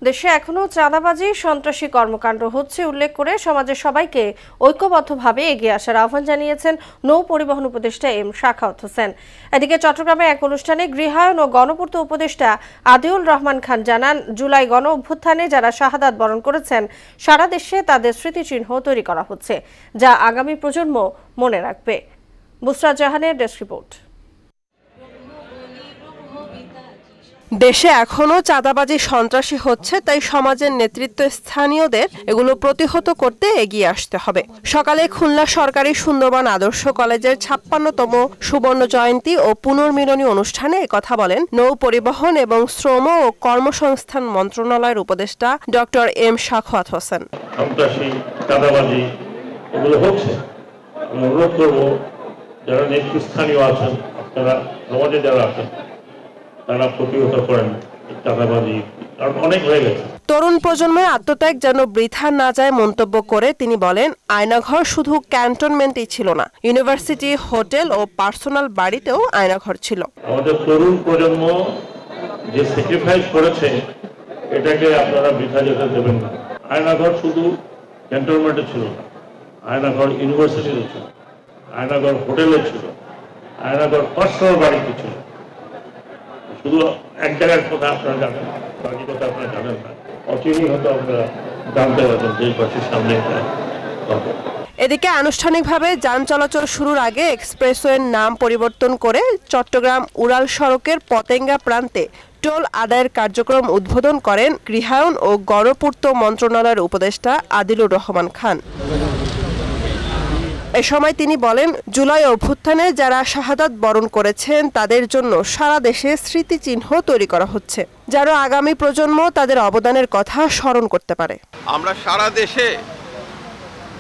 দেশে এখনো চাঁদাবাজি সন্ত্রাসী কর্মকাণ্ড হচ্ছে উল্লেখ করে সমাজের সবাইকে ঐক্যবদ্ধভাবে এগিয়ে আসার আহ্বান জানিয়েছেন নৌ পরিবহন উপদেষ্টা এম সাখাওয়াত হোসেন। এদিকে চট্টগ্রামে এক অনুষ্ঠানে গৃহায়ন ও গণপূর্ত উপদেষ্টা আদিউল রহমান খান জানান, জুলাই গণ অভ্যুত্থানে যারা শাহাদাত বরণ করেছেন সারা দেশে তাদের স্মৃতিচিহ্ন তৈরি করা হচ্ছে, যা আগামী প্রজন্ম মনে রাখবে। বুসরা জাহানের ডেস্ক রিপোর্ট। দেশে এখনো চাঁদাবাজি সন্ত্রাসী হচ্ছে, তাই সমাজের নেতৃত্ব স্থানীয়দের এগুলো প্রতিহত করতে এগিয়ে আসতে হবে। সকালে খুলনা সরকারি সুন্দরবন আদর্শ কলেজের ৫৬তম সুবর্ণ জয়ন্তী ও পুনর্মিলনী অনুষ্ঠানে একথা বলেন নৌ পরিবহন এবং শ্রম ও কর্মসংস্থান মন্ত্রণালয়ের উপদেষ্টা ডক্টর এম সাখাওয়াত হোসেন। সন্ত্রাসী চাঁদাবাজি এগুলো হচ্ছে, আমি অনুরোধ করবো যারা নেতৃস্থানীয় আছেন, আপনারা সমাজে যারা আছেন তারা প্রতিহত করেন চাঁদাবাজি, কারণ অনেক হয়ে গেছে। তরুণ প্রজন্মের আত্মত্যাগ যেন বৃথা না যায় মন্তব্য করে তিনি বলেন, আয়নাঘর শুধু ক্যান্টনমেন্টই ছিল না, ইউনিভার্সিটি, হোটেল ও পার্সোনাল বাড়িতেও আয়নাঘর ছিল। আমাদের তরুণ প্রজন্ম যে স্যাক্রিফাইস করেছে এটাকে আপনারা বৃথা যেতে দেবেন না। আয়নাঘর শুধু ক্যান্টনমেন্টে ছিল না, আয়নাঘর ইউনিভার্সিটিতে ছিল, আয়নাঘর হোটেলে ছিল, আয়নাঘর পার্সোনাল বাড়িতে ছিল। শুধু এক জায়গার কথা আপনারা জানেন, বাকি কথা আপনারা জানেন না, অচিরেই হয়তো আপনারা জানতে পারবেন যে পাশের সামনে হবে। এদিকে আনুষ্ঠানিকভাবে যান চলাচল শুরুর আগে এক্সপ্রেসওয়ের নাম পরিবর্তন করে চট্টগ্রাম উড়াল সড়কের পতেঙ্গা প্রান্তে টোল আদায়ের কার্যক্রম উদ্বোধন করেন গৃহায়ন ও গণপূর্ত মন্ত্রণালয়ের উপদেষ্টা আদিলুর রহমান খান। এ সময় তিনি বলেন, জুলাই অভ্যুত্থানে যারা শাহাদাত বরণ করেছেন তাদের জন্য সারা দেশে স্মৃতিচিহ্ন তৈরি করা হচ্ছে, যেন আগামী প্রজন্ম তাদের অবদানের কথা স্মরণ করতে পারে। আমরা সারা দেশে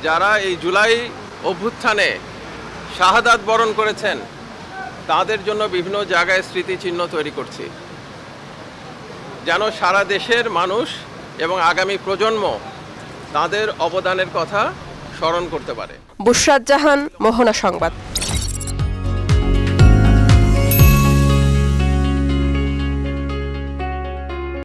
যারা এই জুলাই অভ্যুত্থানে শাহাদাত বরণ করেছেন তাদের জন্য বিভিন্ন জায়গায় স্মৃতিচিহ্ন তৈরি করছি, যেন সারা দেশের মানুষ এবং আগামী প্রজন্ম তাদের অবদানের কথা স্মরণ করতে পারে। বুশরাত জাহান, মোহনা সংবাদ।